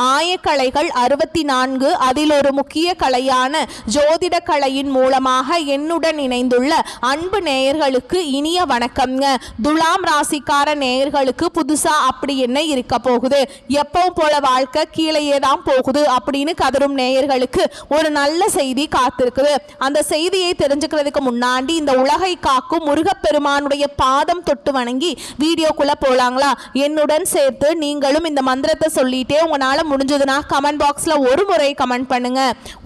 ஆயக்கலைகள் 64, அதில் ஒரு முக்கிய கலையான ஜோதிட கலையின் மூலமாக என்னுடன் இணைந்துள்ள அன்பு நேயர்களுக்கு இனிய வணக்கம்ங்க. துலாம் ராசிக்கார நேயர்களுக்கு புதுசா அப்படி என்ன இருக்க போகுது, எப்பவும் போல வாழ்க்கை கீழேயே தான் போகுது அப்படின்னு கதரும் நேயர்களுக்கு ஒரு நல்ல செய்தி காத்திருக்குது. அந்த செய்தியை தெரிஞ்சுக்கிறதுக்கு முன்னாடி இந்த உலகை காக்கும் முருகப்பெருமானுடைய பாதம் தொட்டு வணங்கி வீடியோக்குள்ள போலாங்களா? என்னுடன் சேர்த்து நீங்களும் இந்த மந்திரத்தை சொல்லிட்டே உங்களால முடிஞ்சதுன்னா கமெண்ட் பாக்ஸ்ல ஒரு முறை கமெண்ட் பண்ணுங்க.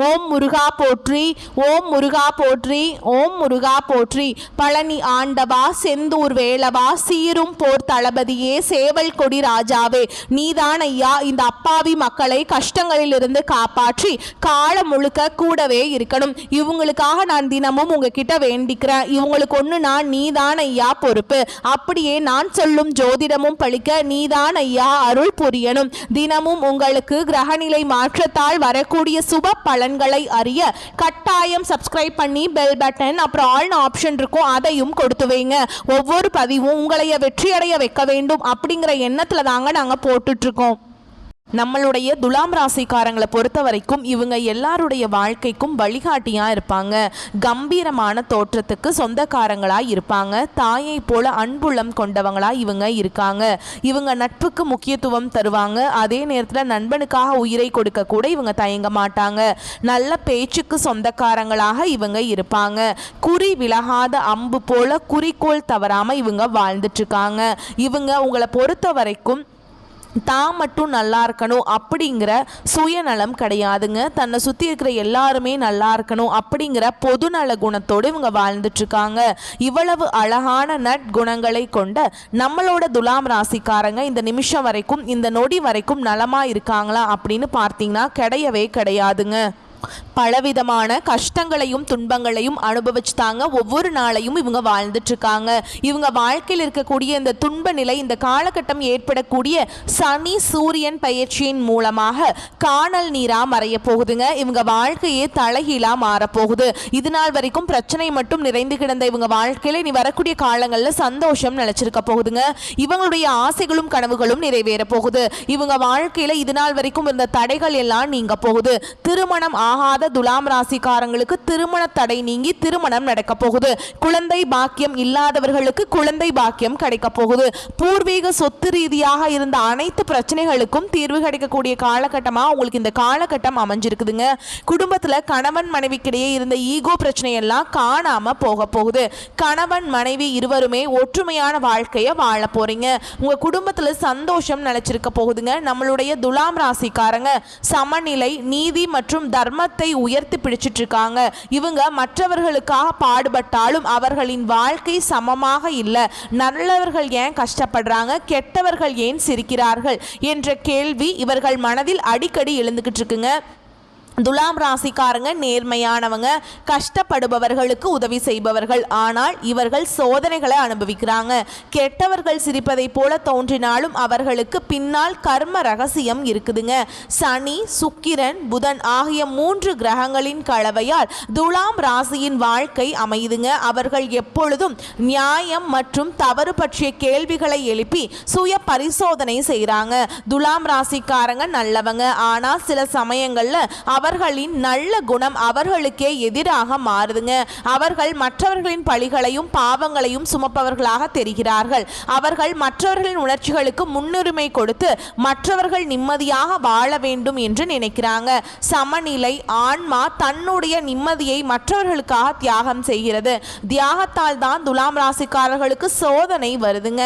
ஓம் முருகா போற்றி, ஓம் முருகா போற்றி, ஓம் முருகா போற்றி. பழனி ஆண்டவா, செந்தூர் வேலவா, சீரும் போர் தளபதியே, சேவல் கொடி ராஜாவே, நீதான் ஐயா இந்த அப்பாவி மக்களை கஷ்டங்களிலிருந்து காப்பாற்றி காலம் முழுக்க கூடவே இருக்கணும். இவங்களுக்காக நான் தினமும் உங்ககிட்ட வேண்டிக்கிறேன். இவங்களுக்கு ஒன்று நான் நீதான் ஐயா பொறுப்பு. அப்படியே நான் சொல்லும் ஜோதிடமும் பழிக்க நீதான் ஐயா அருள் புரியணும். தினமும் உங்களுக்கு கிரகநிலை மாற்றத்தால் வரக்கூடிய சுப பலன்களை அறிய கட்டாயம் சப்ஸ்கிரைப் பண்ணி பெல் பட்டன் அப்புறம் ஆல் ஆப்ஷன் இருக்கும், அதையும் கொடுத்து வைங்க. ஒவ்வொரு பதிவும் உங்களைய வெற்றியடைய வைக்க வேண்டும் அப்படிங்கிற எண்ணத்துல தாங்க நாங்க போட்டுட்டு இருக்கோம். நம்மளுடைய துலாம் ராசிக்காரங்களை பொறுத்த வரைக்கும் இவங்க எல்லாருடைய வாழ்க்கைக்கும் வழிகாட்டியாக இருப்பாங்க. கம்பீரமான தோற்றத்துக்கு சொந்தக்காரங்களாக இருப்பாங்க. தாயை போல அன்புள்ளம் கொண்டவங்களாக இவங்க இருக்காங்க. இவங்க நட்புக்கு முக்கியத்துவம் தருவாங்க. அதே நேரத்தில் நண்பனுக்காக உயிரை கொடுக்க கூட இவங்க தயங்க மாட்டாங்க. நல்ல பேச்சுக்கு சொந்தக்காரங்களாக இவங்க இருப்பாங்க. குறி விலகாத அம்பு போல குறிக்கோள் தவறாமல் இவங்க வாழ்ந்துட்டு இருக்காங்க. இவங்க உங்களை பொறுத்த வரைக்கும் தான் மட்டும் நல்லா இருக்கணும் அப்படிங்கிற சுயநலம் கிடையாதுங்க. தன்னை சுற்றி இருக்கிற எல்லாருமே நல்லா இருக்கணும் அப்படிங்கிற பொதுநல குணத்தோடு இவங்க வாழ்ந்துட்டுருக்காங்க. இவ்வளவு அழகான நற்குணங்களை கொண்ட நம்மளோட துலாம் ராசிக்காரங்க இந்த நிமிஷம் வரைக்கும், இந்த நொடி வரைக்கும் நலமாக இருக்காங்களா அப்படின்னு பார்த்தீங்கன்னா கிடையவே கிடையாதுங்க. பலவிதமான கஷ்டங்களையும் துன்பங்களையும் அனுபவிச்சு தாங்க ஒவ்வொரு நாளையும் இவங்க வாழ்ந்துட்டு இருக்காங்க. இவங்க வாழ்க்கையில் இருக்கக்கூடிய இந்த துன்ப நிலை, இந்த காலகட்டம் ஏற்படக்கூடிய சனி சூரியன் பயிற்சியின் மூலமாக காணல் நீரா மறைய போகுதுங்க. இவங்க வாழ்க்கையே தலைகீழா மாறப்போகுது. இது நாள் வரைக்கும் பிரச்சனை மட்டும் நிறைந்து கிடந்த இவங்க வாழ்க்கையில இனி வரக்கூடிய காலங்களில் சந்தோஷம் நிலைச்சிருக்க போகுதுங்க. இவங்களுடைய ஆசைகளும் கனவுகளும் நிறைவேற போகுது. இவங்க வாழ்க்கையில இது நாள் வரைக்கும் இருந்த தடைகள் எல்லாம் நீங்க போகுது. திருமணம் ஆகாத துலாம் ராசிக்காரங்களுக்கு திருமண தடை நீங்கி திருமணம் நடக்க போகுது. குழந்தை பாக்கியம் இல்லாதவர்களுக்கு குழந்தை பாக்கியம் கிடைக்க போகுது. பூர்வீக சொத்து ரீதியாக இருந்த அனைத்து பிரச்சனைகளுக்கும் தீர்வு கிடைக்கக்கூடிய காலகட்டமா உங்களுக்கு இந்த காலகட்டம் அமைஞ்சிருக்குதுங்க. குடும்பத்துல கணவன் மனைவிக்கிடையே இருந்த ஈகோ பிரச்சனையெல்லாம் காணாம போக போகுது. கணவன் மனைவி இருவருமே ஒற்றுமையான வாழ்க்கையை வாழ போறீங்க. உங்க குடும்பத்துல சந்தோஷம் நிலைச்சிருக்க போகுதுங்க. நம்மளுடைய துலாம் ராசிக்காரங்க சமநிலை, நீதி மற்றும் தர்மத்தை உயர்த்தி பிடிச்சிட்டு இருக்காங்க. இவங்க மற்றவர்களுக்காக பாடுபட்டாலும் அவர்களின் வாழ்க்கை சமமாக இல்லை. நல்லவர்கள் ஏன் கஷ்டப்படுறாங்க, கெட்டவர்கள் ஏன் சிரிக்கிறார்கள் என்ற கேள்வி இவர்கள் மனதில் அடிக்கடி எழுந்துகிட்டு இருக்குங்க. துலாம் ராசிக்காரங்க நேர்மையானவங்க, கஷ்டப்படுபவர்களுக்கு உதவி செய்பவர்கள். ஆனால் இவர்கள் சோதனைகளை அனுபவிக்கிறாங்க. கெட்டவர்கள் சிரிப்பதை போல தோன்றினாலும் அவர்களுக்கு பின்னால் கர்ம ரகசியம் இருக்குதுங்க. சனி, சுக்கிரன், புதன் ஆகிய 3 கிரகங்களின் கலவையால் துலாம் ராசியின் வாழ்க்கை அமையுதுங்க. அவர்கள் எப்பொழுதும் நியாயம் மற்றும் தவறு பற்றிய கேள்விகளை எழுப்பி சுய பரிசோதனை செய்கிறாங்க. துலாம் ராசிக்காரங்க நல்லவங்க. ஆனால் சில சமயங்கள்ல அவர்களின் நல்ல குணம் அவர்களுக்கே எதிராக மாறுதுங்க. அவர்கள் மற்றவர்களின் பழிகளையும் பாவங்களையும் சுமப்பவர்களாக தெரிகிறார்கள். அவர்கள் மற்றவர்களின் உணர்ச்சிகளுக்கு முன்னுரிமை கொடுத்து மற்றவர்கள் நிம்மதியாக வாழ வேண்டும் என்று நினைக்கிறாங்க. சமநிலை ஆன்மா தன்னுடைய நிம்மதியை மற்றவர்களுக்காக தியாகம் செய்கிறது. தியாகத்தால் தான் துலாம் ராசிக்காரர்களுக்கு சோதனை வருதுங்க.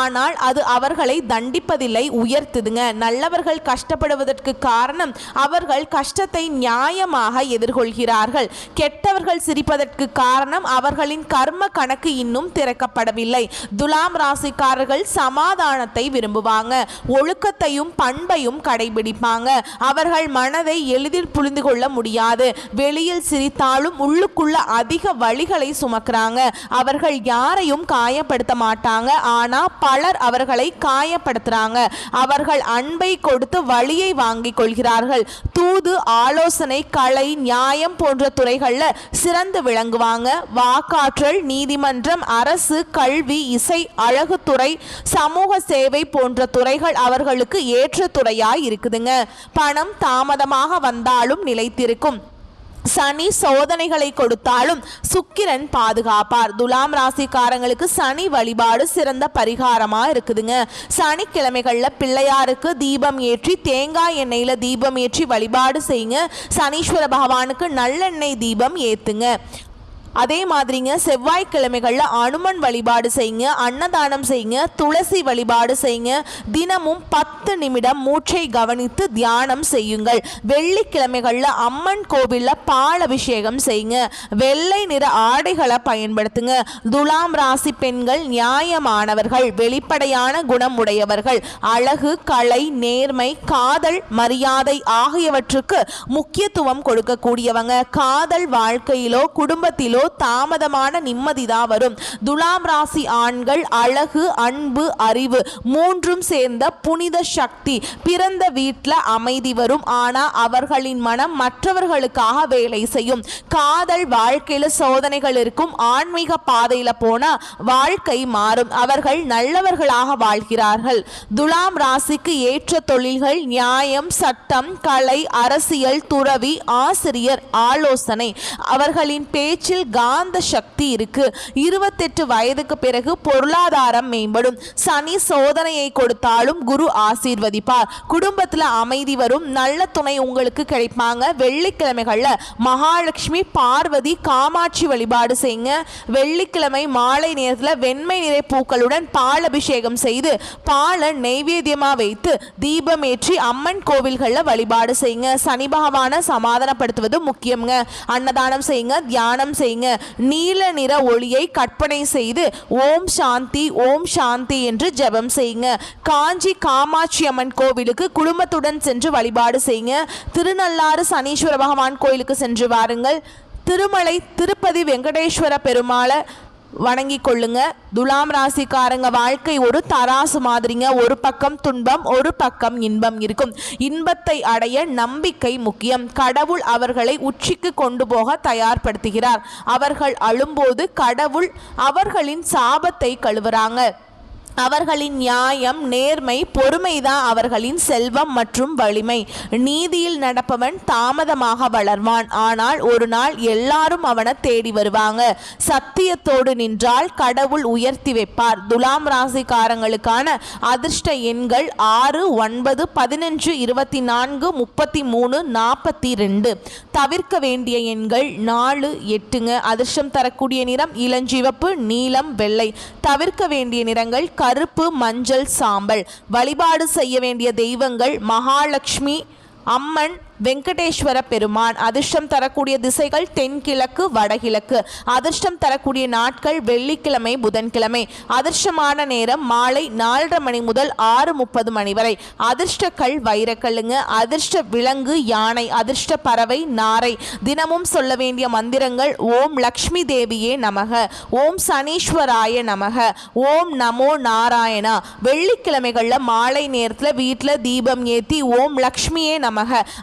ஆனால் அது அவர்களை தண்டிப்பதில்லை, உயர்த்துதுங்க. நல்லவர்கள் கஷ்டப்படுவதற்கு காரணம் அவர்கள் கஷ்டத்தை நியாயமாக எதிர்கொள்கிறார்கள். கெட்டவர்கள் சிரிப்பதற்கு காரணம் அவர்களின் கர்ம கணக்கு இன்னும் திறக்கப்படவில்லை. துலாம் ராசிக்காரர்கள் சமாதானத்தை விரும்புவாங்க. ஒழுக்கத்தையும் பண்பையும் கடைபிடிப்பாங்க. அவர்கள் மனதை எளிதில் புரிந்து கொள்ள முடியாது. வெளியில் சிரித்தாலும் உள்ளுக்குள்ள அதிக வலிகளை சுமக்கிறாங்க. அவர்கள் யாரையும் காயப்படுத்த மாட்டாங்க. ஆனா பலர் அவர்களை காயப்படுத்துறாங்க. அவர்கள் அன்பை கொடுத்து வலியை வாங்கிக் கொள்கிறார்கள். தூது ஆலோசனை, கலை, நியாயம் போன்ற துறைகள்ல சிறந்து விளங்குவாங்க. வாக்காற்றல், நீதிமன்றம், அரசு, கல்வி, இசை, அழகுத்துறை, சமூக சேவை போன்ற துறைகள் அவர்களுக்கு ஏற்ற துறையாய் இருக்குதுங்க. பணம் தாமதமாக வந்தாலும் நிலைத்திருக்கும். சனி சோதனைகளை கொடுத்தாலும் சுக்கிரன் பாதுகாப்பார். துலாம் ராசிக்காரங்களுக்கு சனி வழிபாடு சிறந்த பரிகாரமா இருக்குதுங்க. சனிக்கிழமைகள்ல பிள்ளையாருக்கு தீபம் ஏற்றி தேங்காய் எண்ணெயில தீபம் ஏற்றி வழிபாடு செய்யுங்க. சனீஸ்வர பகவானுக்கு நல்லெண்ணெய் தீபம் ஏத்துங்க. அதே மாதிரிங்க செவ்வாய்க்கிழமைகளில் அனுமன் வழிபாடு செய்யுங்க, அன்னதானம் செய்யுங்க, துளசி வழிபாடு செய்யுங்க. தினமும் 10 நிமிடம் மூச்சை கவனித்து தியானம் செய்யுங்கள். வெள்ளிக்கிழமைகளில் அம்மன் கோவிலில் பால் அபிஷேகம் செய்யுங்க. வெள்ளை நிற ஆடைகளை பயன்படுத்துங்க. துலாம் ராசி பெண்கள் நியாயமானவர்கள், வெளிப்படையான குணம் உடையவர்கள். அழகு, கலை, நேர்மை, காதல், மரியாதை ஆகியவற்றுக்கு முக்கியத்துவம் கொடுக்கக்கூடியவங்க. காதல் வாழ்க்கையிலோ குடும்பத்திலோ தாமதமான நிம்மதிதான் வரும். துலாம் ராசி ஆண்கள் அழகு, அன்பு, அறிவு மூன்றும் சேர்ந்த புனித சக்தி. பிறந்த வீட்டில் அமைதி வரும், ஆனா அவர்களின் மனம் மற்றவர்களுக்காக வேலை செய்யும். காதல் வாழ்க்கையில சோதனைகள் இருக்கும். ஆன்மீக பாதையில போனா வாழ்க்கை மாறும். அவர்கள் நல்லவர்களாக வாழ்கிறார்கள். துலாம் ராசிக்கு ஏற்ற தொழில்கள் நியாயம், சட்டம், கலை, அரசியல், துறவி, ஆசிரியர், ஆலோசனை. அவர்களின் பேச்சில் காந்த சக்தி இருக்கு. 28 வயதுக்கு பிறகு பொருளாதாரம் மேம்படும். சனி சோதனையை கொடுத்தாலும் குரு ஆசீர்வதிப்பார். குடும்பத்தில் அமைதி வரும். நல்ல துணை உங்களுக்கு கிடைப்பாங்க. வெள்ளிக்கிழமைகள்ல மகாலட்சுமி, பார்வதி, காமாட்சி வழிபாடு செய்யுங்க. வெள்ளிக்கிழமை மாலை நேரத்தில் வெண்மை நிற பூக்களுடன் பால் அபிஷேகம் செய்து பாலை நெய்வேத்தியமா வைத்து தீபம் ஏற்றி அம்மன் கோவில்களில் வழிபாடு செய்யுங்க. சனி பகவானை சமாதானப்படுத்துவது முக்கியங்க. அன்னதானம் செய்யுங்க, தியானம் செய்யுங்க. நீல நிற ஒளியை கற்பனை செய்து ஓம் சாந்தி, ஓம் சாந்தி என்று ஜெபம் செய்யுங்க. காஞ்சி காமாட்சி அம்மன் கோவிலுக்கு குடும்பத்துடன் சென்று வழிபாடு செய்யுங்க. திருநள்ளாறு சனீஸ்வர பகவான் கோயிலுக்கு சென்று வாருங்கள். திருமலை திருப்பதி வெங்கடேஸ்வர பெருமாளை வணங்கி கொள்ளுங்க. துலாம் ராசிக்காரங்க வாழ்க்கை ஒரு தராசு மாதிரிங்க. ஒரு பக்கம் துன்பம், ஒரு பக்கம் இன்பம் இருக்கும். இன்பத்தை அடைய நம்பிக்கை முக்கியம். கடவுள் அவர்களை உச்சிக்கு கொண்டு போக தயார்படுத்துகிறார். அவர்கள் அழும்போது கடவுள் அவர்களின் சாபத்தை கழுவுறாங்க. அவர்களின் நியாயம், நேர்மை, பொறுமைதான் அவர்களின் செல்வம் மற்றும் வலிமை. நீதியில் நடப்பவன் தாமதமாக வளர்வான், ஆனால் ஒரு நாள் எல்லாரும் அவனை தேடி வருவாங்க. சத்தியத்தோடு நின்றால் கடவுள் உயர்த்தி வைப்பார். துலாம் ராசிக்காரங்களுக்கான அதிர்ஷ்ட எண்கள் 6, 9, 15, 24, 33, 42. தவிர்க்க வேண்டிய எண்கள் 4, 8ங்க. அதிர்ஷ்டம் தரக்கூடிய நிறம் இளஞ்சிவப்பு, நீலம், வெள்ளை. தவிர்க்க வேண்டிய நிறங்கள் கருப்பு, மஞ்சள், சாம்பல். வழிபாடு செய்ய வேண்டிய தெய்வங்கள் மகாலட்சுமி அம்மன், வெங்கடேஸ்வர பெருமான். அதிர்ஷ்டம் தரக்கூடிய திசைகள் தென்கிழக்கு, வடகிழக்கு. அதிர்ஷ்டம் தரக்கூடிய நாட்கள் வெள்ளிக்கிழமை, புதன்கிழமை. அதிர்ஷ்டமான நேரம் மாலை 4:30 மணி முதல் 6:30 மணி வரை. அதிர்ஷ்ட கல் வைரக்கல்லுங்க. அதிர்ஷ்ட விலங்கு யானை. அதிர்ஷ்ட பறவை நாரை. தினமும் சொல்ல வேண்டிய மந்திரங்கள் ஓம் லக்ஷ்மி தேவியே நமக, ஓம் சனீஸ்வராய நமக, ஓம் நமோ நாராயணா. வெள்ளிக்கிழமைகளில் மாலை நேரத்தில் வீட்டில் தீபம் ஏற்றி ஓம் லக்ஷ்மியே நமக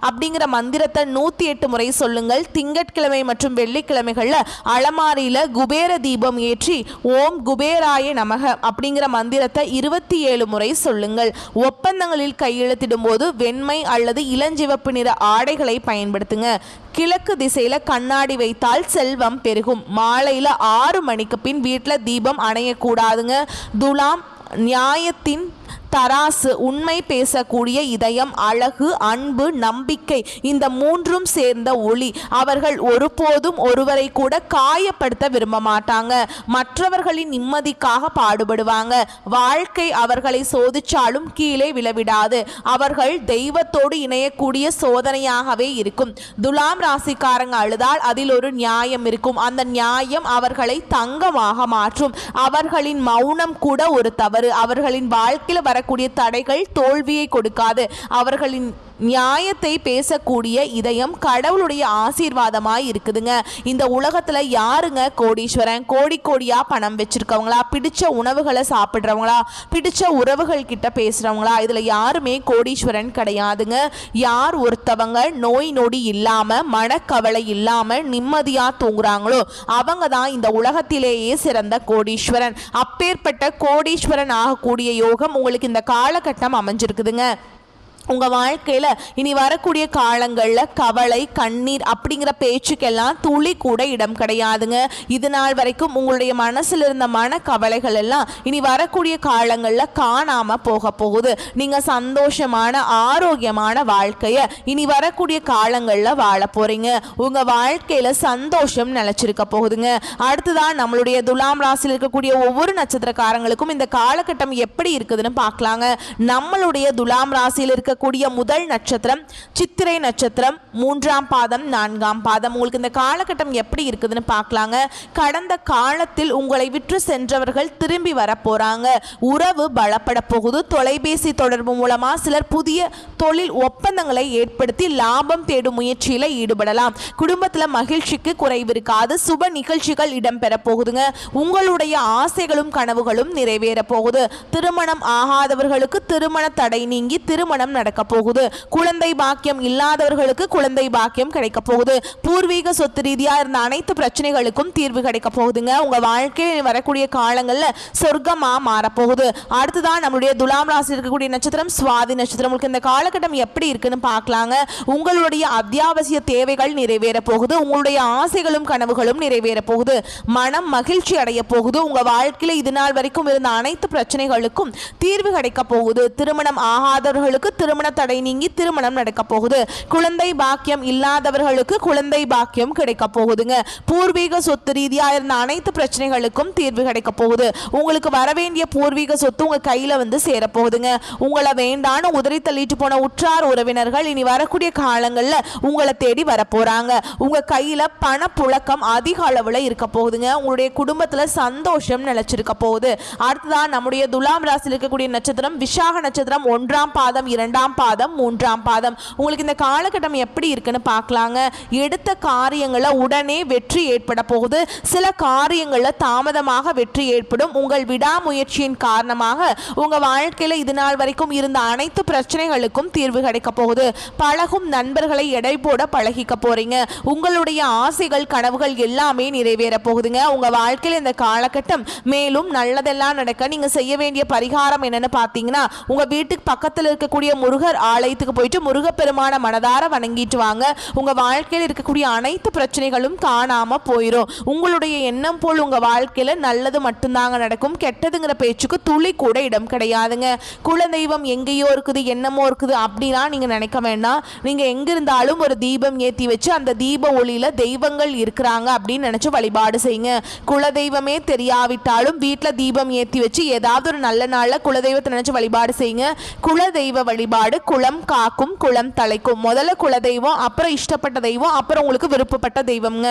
அப்படிங்கிற மந்திரத்தை 108 முறை சொல்லுங்கள். திங்கட்கிழமை மற்றும் வெள்ளிக்கிழமைகள்ல அலமாரியில குபேர தீபம் ஏற்றி ஓம் குபேராய நமக அப்படிங்கிற மந்திரத்தை 27 முறை சொல்லுங்கள். ஒப்பந்தங்களில் கையெழுத்திடும் போது வெண்மை அல்லது இளஞ்சிவப்பு நிற ஆடைகளை பயன்படுத்துங்க. கிழக்கு திசையில கண்ணாடி வைத்தால் செல்வம் பெருகும். மாலையில 6 மணிக்கு பின் வீட்டில் தீபம் அணையக்கூடாதுங்க. துலாம் நியாயத்தின் தராசு, உண்மை பேசக்கூடிய இதயம், அழகு, அன்பு, நம்பிக்கை இந்த மூன்றும் சேர்ந்த ஒளி. அவர்கள் ஒருபோதும் ஒருவரை கூட காயப்படுத்த விரும்ப மாட்டாங்க. மற்றவர்களின் நிம்மதிக்காக பாடுபடுவாங்க. வாழ்க்கை அவர்களை சோதிச்சாலும் கீழே விழவிடாது. அவர்கள் தெய்வத்தோடு இணையக்கூடிய சோதனையாகவே இருக்கும். துலாம் ராசிக்காரங்க அழுதால் அதில் ஒரு நியாயம் இருக்கும். அந்த நியாயம் அவர்களை தங்கமாக மாற்றும். அவர்களின் மௌனம் கூட ஒரு தவறு. அவர்களின் வாழ்க்கையில் வாழ்க்கையில் வரக்கூடிய தடைகள் தோல்வியை கொடுக்காது. அவர்களின் நியாயத்தை பேசக்கூடிய இதயம் கடவுளுடைய ஆசீர்வாதமாய் இருக்குதுங்க. இந்த உலகத்துல யாருங்க கோடீஸ்வரன்? கோடி கோடியா பணம் வச்சிருக்கவங்களா, பிடிச்ச உணவுகளை சாப்பிட்றவங்களா, பிடிச்ச உறவுகள் கிட்ட பேசுறவங்களா? இதுல யாருமே கோடீஸ்வரன் கிடையாதுங்க. யார் ஒருத்தவங்க நோய் நொடி இல்லாம மனக்கவலை இல்லாம நிம்மதியா தூங்குறாங்களோ அவங்க தான் இந்த உலகத்திலேயே சிறந்த கோடீஸ்வரன். அப்பேற்பட்ட கோடீஸ்வரன் ஆகக்கூடிய யோகம் உங்களுக்கு இந்த காலகட்டம் அமைஞ்சிருக்குதுங்க. உங்கள் வாழ்க்கையில் இனி வரக்கூடிய காலங்களில் கவலை கண்ணீர் அப்படிங்கிற பேச்சுக்கெல்லாம் துளி கூட இடம் கிடையாதுங்க. இது நாள் வரைக்கும் உங்களுடைய மனசில் இருந்த மன கவலைகள் எல்லாம் இனி வரக்கூடிய காலங்களில் காணாமல் போக போகுது. நீங்கள் சந்தோஷமான ஆரோக்கியமான வாழ்க்கையை இனி வரக்கூடிய காலங்களில் வாழ போகிறீங்க. உங்கள் வாழ்க்கையில் சந்தோஷம் நிலச்சிருக்க போகுதுங்க. அடுத்துதான் நம்மளுடைய துலாம் ராசியில் இருக்கக்கூடிய ஒவ்வொரு நட்சத்திரக்காரங்களுக்கும் இந்த காலகட்டம் எப்படி இருக்குதுன்னு பார்க்கலாங்க. நம்மளுடைய துலாம் ராசியில் இருக்க கூடிய முதல் நட்சத்திரம் சித்திரை நட்சத்திரம், 3ஆம் பாதம் 4ஆம் பாதம். உங்களுக்கு இந்த காலகட்டம் எப்படி இருக்குதுன்னு பார்க்கலாங்க. கடந்த காலத்தில் உங்களை விற்று சென்றவர்கள் திரும்பி வர போறாங்க. உறவு பலப்பட போகுது. தொலைபேசி தொடர்பு மூலமா சிலர் புதிய தொழில் ஒப்பந்தங்களை ஏற்படுத்தி லாபம் தேடும் முயற்சியில ஈடுபடலாம். குடும்பத்தில் மகிழ்ச்சிக்கு குறைவு இருக்காது. சுப நிகழ்ச்சிகள் இடம்பெற போகுதுங்க. உங்களுடைய ஆசைகளும் கனவுகளும் நிறைவேற போகுது. திருமணம் ஆகாதவர்களுக்கு திருமண தடை நீங்கி திருமணம் நடக்க போகுது. குழந்தை பாக்கியம் இல்லாதவர்களுக்கு குழந்தை பாக்கியம் கிடைக்க போகுது. பூர்வீக சொத்து ரீதியா இருந்த அனைத்து பிரச்சனைகளுக்கும் தீர்வு கிடைக்க போகுதுங்க. உங்க வாழ்க்கையில் வரக்கூடிய காலங்களில் சொர்க்கமா மாறப்போகுது. அடுத்துதான் நம்மளுடைய துலாம் ராசி இருக்கக்கூடிய நட்சத்திரம் சுவாதி நட்சத்திரம். உங்களுக்கு இந்த காலகட்டம் எப்படி இருக்குன்னு பார்க்கலாங்க. உங்களுடைய அத்தியாவசிய தேவைகள் நிறைவேற போகுது. உங்களுடைய ஆசைகளும் கனவுகளும் நிறைவேற போகுது. மனம் மகிழ்ச்சி அடைய போகுது. உங்க வாழ்க்கையில் இது நாள் வரைக்கும் இருந்த அனைத்து பிரச்சனைகளுக்கும் தீர்வு கிடைக்க போகுது. திருமணம் ஆகாதவர்களுக்கு திருமண தடை நீங்கி திருமணம் நடக்க போகுது. குழந்தை பாக்கியம் இல்லாதவர்களுக்கு குழந்தை பாக்கியம் கிடைக்க போகுதுங்க. பூர்வீக சொத்து ரீதியா இருந்த அனைத்து பிரச்சனைகளுக்கும் தீர்வு கிடைக்க போகுது. உங்களுக்கு வரவேண்டிய பூர்வீக சொத்து உங்க கையில வந்து சேர போகுதுங்க. உங்களை வேண்டான்னு உதறி தள்ளிட்டு போன உற்றார் உறவினர்கள் இனி வரக்கூடிய காலங்களில் உங்களை தேடி வர போறாங்க. உங்க கையில பண புழக்கம் அதிக அளவுல இருக்க போகுதுங்க. உங்களுடைய குடும்பத்துல சந்தோஷம் நிலைச்சிருக்க போகுது. அடுத்ததான் நம்முடைய துலாம் ராசியில் இருக்கக்கூடிய நட்சத்திரம் விசாக நட்சத்திரம், 1ஆம் பாதம் 2ஆம் பாதம் 3ஆம் பாதம். உங்களுக்கு இந்த காலகட்டம் எப்படி இருக்குன்னு பார்க்கலாங்க. எடுத்த காரியங்களை உடனே வெற்றி ஏற்பட போகுது. சில காரியங்களில் தாமதமாக வெற்றி ஏற்படும். உங்கள் விடாமுயற்சியின் காரணமாக உங்க வாழ்க்கையில இது நாள் வரைக்கும் இருந்த அனைத்து பிரச்சனைகளுக்கும் தீர்வு கிடைக்க போகுது. பழகும் நண்பர்களை எடை போட பழகிக்க போறீங்க. உங்களுடைய ஆசைகள் கனவுகள் எல்லாமே நிறைவேற போகுதுங்க. உங்க வாழ்க்கையில இந்த காலகட்டம் மேலும் நல்லதெல்லாம் நடக்க நீங்க செய்ய வேண்டிய பரிகாரம் என்னன்னு பார்த்தீங்கன்னா, உங்க வீட்டுக்கு பக்கத்தில் இருக்கக்கூடிய முருகர் ஆலயத்துக்கு போயிட்டு முருகப்பெருமான மனதார வணங்கிட்டு வாங்க. உங்க வாழ்க்கையில் இருக்கக்கூடிய அனைத்து பிரச்சனைகளும் காணாம போயிடும். உங்களுடைய எண்ணம் போல் உங்க வாழ்க்கையில நல்லது மட்டும்தாங்க நடக்கும். கெட்டதுங்கிற பேச்சுக்கு துளி கூட இடம் கிடையாதுங்க. குலதெய்வம் எங்கேயோ இருக்குது, என்னமோ இருக்குது அப்படின்னா நீங்க நினைக்க வேண்டாம். நீங்க எங்க இருந்தாலும் ஒரு தீபம் ஏற்றி வச்சு அந்த தீப ஒளியில தெய்வங்கள் இருக்கிறாங்க அப்படின்னு நினைச்சு வழிபாடு செய்யுங்க. குலதெய்வமே தெரியாவிட்டாலும் வீட்டுல தீபம் ஏற்றி வச்சு ஏதாவது ஒரு நல்ல நாள்ல குலதெய்வத்தை நினைச்சு வழிபாடு செய்யுங்க. குலதெய்வ வழிபாடு குலம் காக்கும் குலம் தலைக்கும். முதல்ல குலதெய்வம், அப்புறம் இஷ்டப்பட்ட தெய்வம், அப்புறம் உங்களுக்கு விருப்பப்பட்ட தெய்வம்ங்க.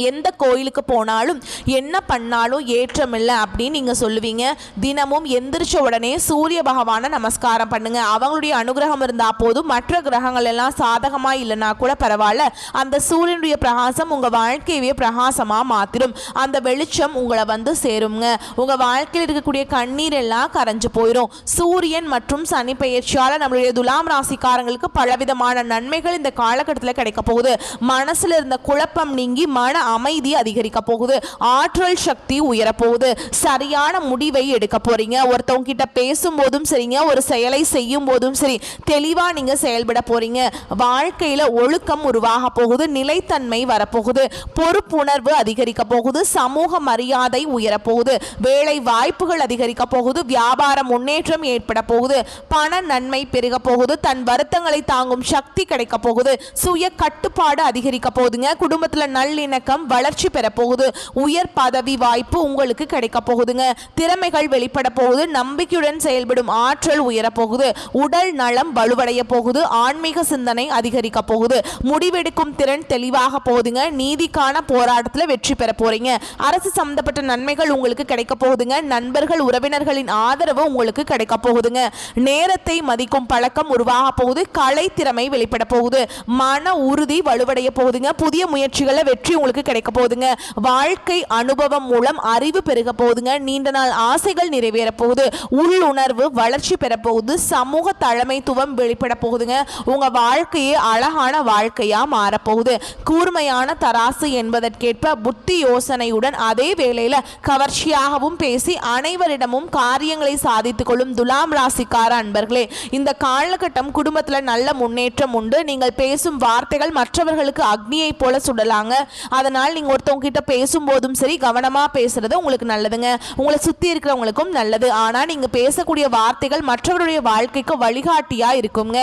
எந்த கோயிலுக்கு போனாலும் என்ன பண்ணாலும் ஏற்றமில்லை அப்படின்னு நீங்கள் சொல்லுவீங்க. தினமும் எந்திரிச்ச உடனே சூரிய பகவானை நமஸ்காரம் பண்ணுங்க. அவங்களுடைய அனுகிரகம் இருந்தால் போதும். மற்ற கிரகங்கள் எல்லாம் சாதகமாக இல்லைன்னா கூட பரவாயில்ல. அந்த சூரியனுடைய பிரகாசம் உங்கள் வாழ்க்கையவே பிரகாசமாக மாற்றிடும். அந்த வெளிச்சம் உங்களை வந்து சேருங்க. உங்கள் வாழ்க்கையில் இருக்கக்கூடிய கண்ணீர் எல்லாம் கரைஞ்சு போயிடும். சூரியன் மற்றும் சனி பெயர்ச்சியால் நம்மளுடைய துலாம் ராசிக்காரங்களுக்கு பலவிதமான நன்மைகள் இந்த காலகட்டத்தில் கிடைக்க போகுது. மனசில் இருந்த குழப்பம் நீங்கி மன அமைதி அதிகரிக்க போகுது. ஆற்றல் சக்தி உயரப்போகுது. சரியான முடிவை எடுக்க போறீங்க. ஒருத்தவங்க கிட்ட பேசும்போதும் சரிங்க, ஒரு செயலை செய்யும் போதும் சரி, தெளிவா நீங்க செயல்பட போறீங்க. வாழ்க்கையில ஒழுக்கம் உருவாக போகுது. நிலைத்தன்மை வரப்போகுது. பொறுப்புணர்வு அதிகரிக்க போகுது. சமூக மரியாதை உயரப்போகுது. வேலை வாய்ப்புகள் அதிகரிக்க போகுது. வியாபார முன்னேற்றம் ஏற்பட போகுது. பண நன்மை பெருக போகுது. தன் வருத்தங்களை தாங்கும் சக்தி கிடைக்க போகுது. சுய கட்டுப்பாடு அதிகரிக்க போகுதுங்க. குடும்பத்துல நல்லிணக்கம் முன்னேற்றம் வளர்ச்சி பெற போகுது. உயர் பதவி வாய்ப்பு உங்களுக்கு கிடைக்க போகுதுங்க. திறமைகள் வெளிப்பட போகுது. நம்பிக்கையுடன் செயல்படும் ஆற்றல் உயர போகுது. உடல் நலம் வலுவடைய போகுது. ஆன்மீக சிந்தனை அதிகரிக்க போகுது. முடிவெடுக்கும் திறன் தெளிவாக போகுதுங்க. நீதிக்கான போராட்டத்தில் வெற்றி பெற போறீங்க. அரசு சம்பந்தப்பட்ட நன்மைகள் உங்களுக்கு கிடைக்க போகுதுங்க. நண்பர்கள் உறவினர்களின் ஆதரவு உங்களுக்கு கிடைக்க போகுதுங்க. நேரத்தை மதிக்கும் பழக்கம் உருவாக போகுது. கலை திறமை வெளிப்பட போகுது. மன உறுதி வலுவடைய போகுதுங்க. புதிய முயற்சிகளை வெற்றி உங்களுக்கு கிடைக்க போகுதுங்க. வாழ்க்கை அனுபவம் மூலம் அறிவு பெருக போகுதுங்க. நீண்ட நாள் ஆசைகள் நிறைவேற போகுது. உள்ளுணர்வு வளர்ச்சி பெற போகுது. சமூக தலைமைத்துவம் வெளிப்பட போகுதுங்க. உங்க வாழ்க்கையே அழகான வாழ்க்கையா மாறப்போகுது. கூர்மையான தராசு என்பதற்கேற்ப புத்தி யோசனையுடன் அதே வேளையில கவர்ச்சியாகவும் பேசி அனைவரிடமும் காரியங்களை சாதித்துக் கொள்ளும் துலாம் ராசிக்கார அன்பர்களே, இந்த காலகட்டம் குடும்பத்துல நல்ல முன்னேற்றம் உண்டு. நீங்கள் பேசும் வார்த்தைகள் மற்றவர்களுக்கு அக்னியை போல சுடலாங்க. அதனால் நீங்க ஒருத்தவங்க கிட்ட பேசும்போதும் சரி கவனமா பேசுறது உங்களுக்கு நல்லதுங்க. உங்களை சுத்தி இருக்கிறவங்களுக்கும் நல்லது. ஆனா நீங்க பேசக்கூடிய வார்த்தைகள் மற்றவருடைய வாழ்க்கைக்கு வழிகாட்டியா இருக்குங்க.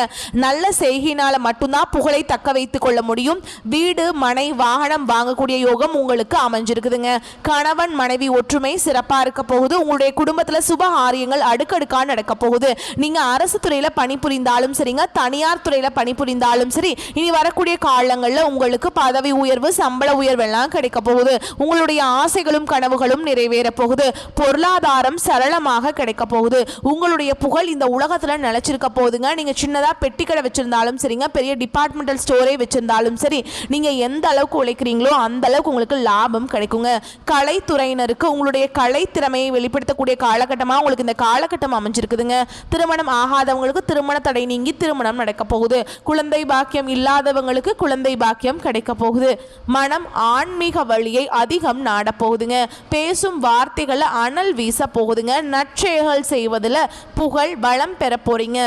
நல்ல செய்கையினால மட்டும்தான் புகழை தக்க வைத்துக் கொள்ள முடியும். வீடு மனை வாகனம் வாங்கக்கூடிய யோகம் உங்களுக்கு அமைஞ்சிருக்குதுங்க. கணவன் மனைவி ஒற்றுமை சிறப்பா இருக்க போகுது. உங்களுடைய குடும்பத்துல சுப காரியங்கள் அடுக்கடுக்கா நடக்க போகுது. நீங்க அரசு துறையில பணிபுரிந்தாலும் சரிங்க, தனியார் துறையில பணிபுரிந்தாலும் சரி, இனி வரக்கூடிய காலங்கள்ல உங்களுக்கு பதவி உயர்வு சம்பள உயர்வு எல்லாம் கிடைக்க போகுது. உங்களுடைய ஆசைகளும் கனவுகளும் நிறைவேற போகுது. பொருளாதாரம் சரளமாக கிடைக்க போகுது. உங்களுடைய புகழ் இந்த உலகத்துல நிலைச்சிருக்க போகுதுங்க. நீங்க சின்னதா பெட்டி கடை வச்சிருந்தாலும் சரிங்க, பெரிய டிபார்ட்மெண்டல் ஸ்டோரே வச்சிருந்தாலும் சரி, நீங்க எந்த அளவுக்கு உழைக்கிறீங்களோ அந்த அளவுக்கு உங்களுக்கு லாபம் கிடைக்குங்க. கலைத்துறையினருக்கு உங்களுடைய கலை திறமையை வெளிப்படுத்தக்கூடிய காலகட்டமா உங்களுக்கு இந்த காலகட்டம் அமைஞ்சிருக்குதுங்க. திருமணம் ஆகாதவங்களுக்கு திருமண தடை நீங்கி திருமணம் நடக்க போகுது. குழந்தை பாக்கியம் இல்லாதவங்களுக்கு குழந்தை பாக்கியம் கிடைக்க போகுது. மனம் ஆன்மீக வழியை அதிகம் நாட போகுதுங்க. பேசும் வார்த்தைகளை அனல் வீச போகுதுங்க. நற்செயல்கள் செய்வதில் புகழ் பலம் பெற போறீங்க.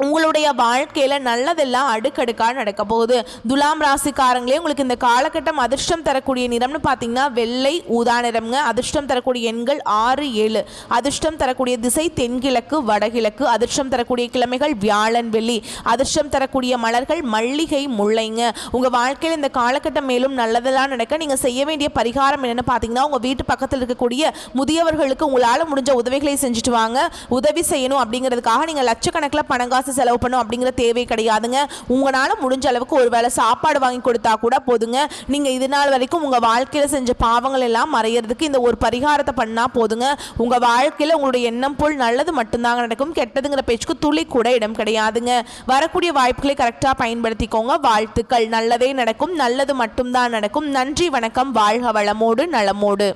உங்களுடைய வாழ்க்கையில நல்லதெல்லாம் அடுக்கடுக்காக நடக்க போகுது. துலாம் ராசிக்காரங்களே, உங்களுக்கு இந்த காலகட்டம் அதிர்ஷ்டம் தரக்கூடிய நிறம்னு பார்த்தீங்கன்னா வெள்ளை ஊதா நிறம்ங்க. அதிர்ஷ்டம் தரக்கூடிய எண்கள் 6 7. அதிர்ஷ்டம் தரக்கூடிய திசை தென்கிழக்கு வடகிழக்கு. அதிர்ஷ்டம் தரக்கூடிய கிழமைகள் வியாழன் வெள்ளி. அதிர்ஷ்டம் தரக்கூடிய மலர்கள் மல்லிகை முல்லைங்க. உங்க வாழ்க்கையில் இந்த காலகட்டம் மேலும் நல்லதெல்லாம் நடக்க நீங்க செய்ய வேண்டிய பரிகாரம் என்னன்னு பார்த்தீங்கன்னா, உங்க வீட்டு பக்கத்தில் இருக்கக்கூடிய முதியவர்களுக்கு உங்களால் முடிஞ்ச உதவிகளை செஞ்சுட்டு வாங்க. உதவி செய்யணும் அப்படிங்கிறதுக்காக நீங்க லட்சக்கணக்கில் பணங்காசு செலவு பண்ணும் அப்படிங்கிற தேவை கிடையாதுங்க. உங்களால முடிஞ்ச அளவுக்கு ஒரு வேளை சாப்பாடு வாங்கி கொடுத்தா கூட போதுங்க. நீங்க இது நாள் வரைக்கும் உங்க வாழ்க்கையில செஞ்ச பாவங்கள் எல்லாம் மறையறதுக்கு இந்த ஒரு பரிகாரத்தை பண்ணா போதுங்க. உங்க வாழ்க்கையில உங்களுடைய எண்ணம் போல் நல்லது மட்டும்தாங்க நடக்கும். கெட்டதுங்கிற பேச்சுக்கு துளி கூட இடம் கிடையாதுங்க. வரக்கூடிய வாய்ப்புகளை கரெக்டா பயன்படுத்திக்கோங்க. வாழ்த்துக்கள். நல்லதே நடக்கும். நல்லது மட்டும்தான் நடக்கும். நன்றி, வணக்கம். வாழ்க வளமோடு நலமோடு.